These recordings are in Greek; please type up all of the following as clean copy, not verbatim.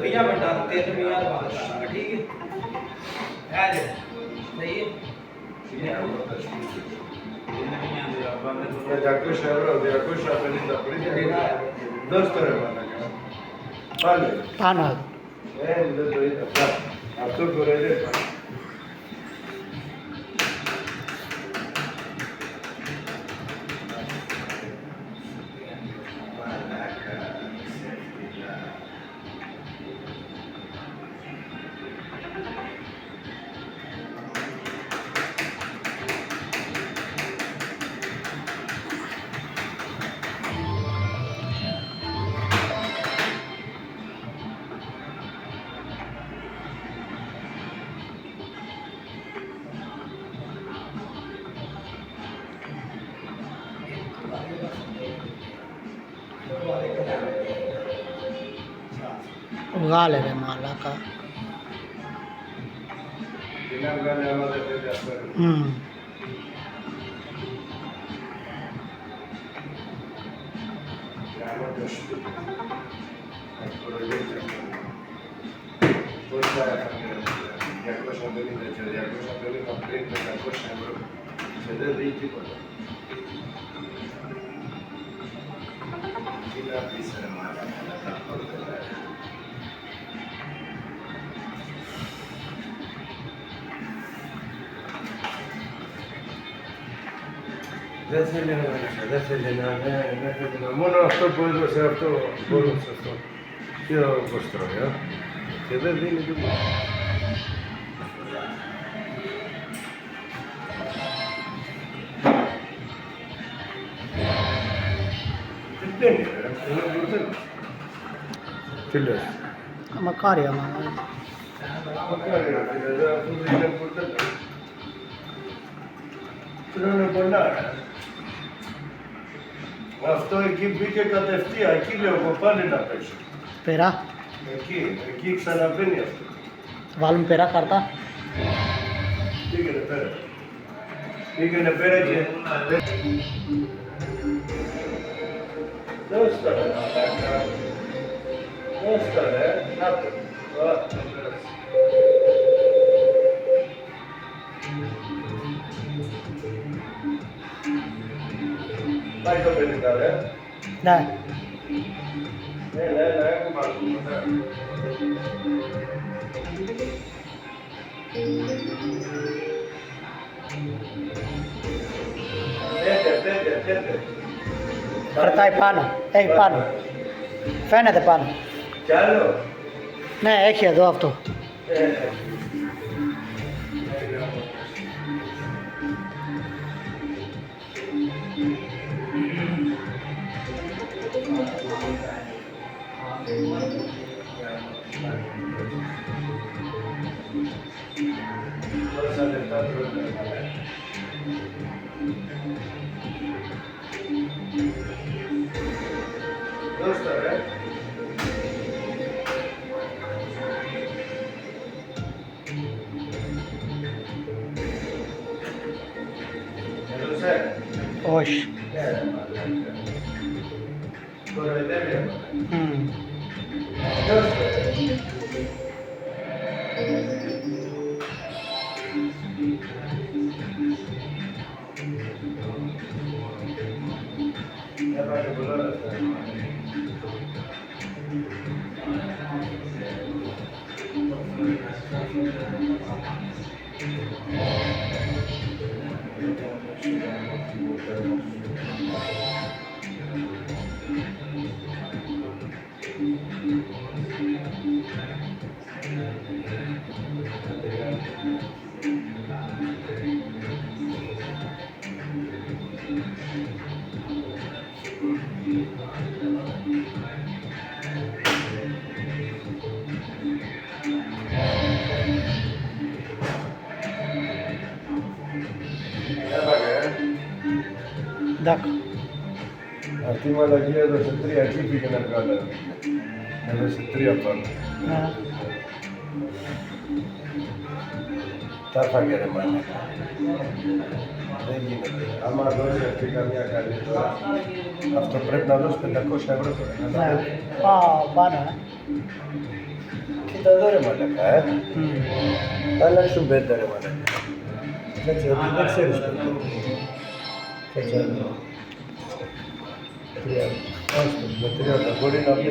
भैया बेटा 3,000 बात ठीक है सही है Jacuș euro, Jacuș a venit la prinde, dostore mana că. Vale. Pana. De doida, da. Atunci gorele. उगा ले रहे माला का Bine gane ama de de asta. Ya mă dăști. Toți aia Jacuș a venit de ce, Jacuș a venit la prinde, Jacuș a vrut. Se dă de tipul ăla. Cine a pisă mare, la portele aia. Μόνο αυτό που έδωσε αυτό μπορούσε αυτό. Τι όπως τρώει, και δεν δίνει τίποτα. Τι δίνει, είναι μπουρδέλο. Τι λες. Μακάρια μα. Μακάρι ρε φίλε, αφού δεν είναι μπουρδέλο. Τρώνε πολλά. Αυτό εκεί μπήκε κατευθείαν, εκεί λέω εγώ πάλι να πέσω. Πέρα. Εκεί ξαναμπαίνει αυτό. Βάλουμε πέρα κάρτα. Πήγαινε πέρα. Πήγαινε πέρα και... Δώστα ρε, δώστα ρε, να το. Πάει το 50 ρε. Ναι. Έλα, έχουμε ακόμα. Πέντε. Κρατάει πάνω. Έχει πάνω. Φαίνεται πάνω. Κι άλλο. Ναι, έχει εδώ αυτό. Πόσα λεπτά τρώτε. Δώστα ρε. Έδωσε. Όχι. Κοροϊδεύει. Dacă. Αυτή η μαλακία έδωσε 3, εκεί πήγε να βγάλε. Έδωσε 3 πάνω. Ναι. τα θα γερμανικά. Δεν γίνεται. Άμα δώσει αυτή καμιά καλή τώρα, αυτό πρέπει να δώσει 500 ευρώ τώρα. Ναι. Πάω πάνω, Κοίτα εδώ ρε μαλακά, Αλλά σου πέντε ρε μαλακά. Κάτσε εδώ, δεν ξέρεις πέντε. Κάτσε εδώ. 30. Άστο, με 30 μπορεί να πει.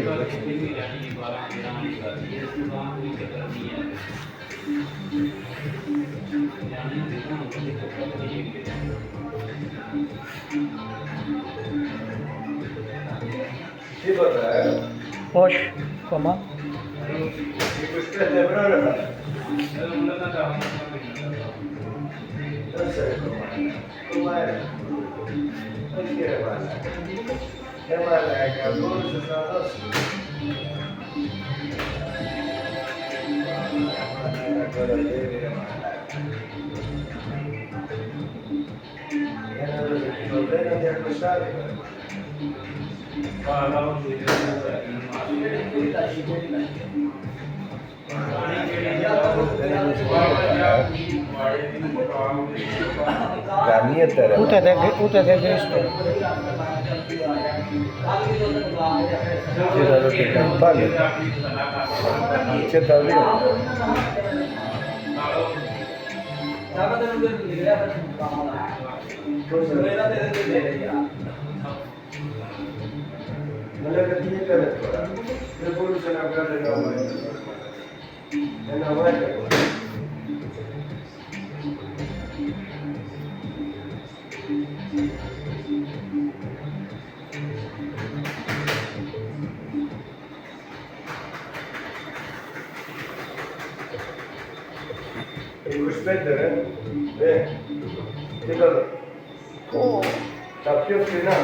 Τίποτα, Όχι, ακόμα. 25 ευρώ ρε μαλακά. Δώσε ρε κομμάτι. Όχι ρε μαλακά. Μαλακά, μπορούσες να δώσεις. Κοροϊδεύει ρε μαλακά. Ένα δωδένα διακοσάρικα. Γαμιέται ρε. Ούτε δεν βρίσκω. Κοίτα εδώ και κάνει πάλι. Και τα δύο. Μου λέτε τι έκανε τώρα. Δεν μπορούσε να βγάλει ένα μάτι. Ένα μάτι. Ρε. Κοίτα εδώ. Τα πιο φθηνά.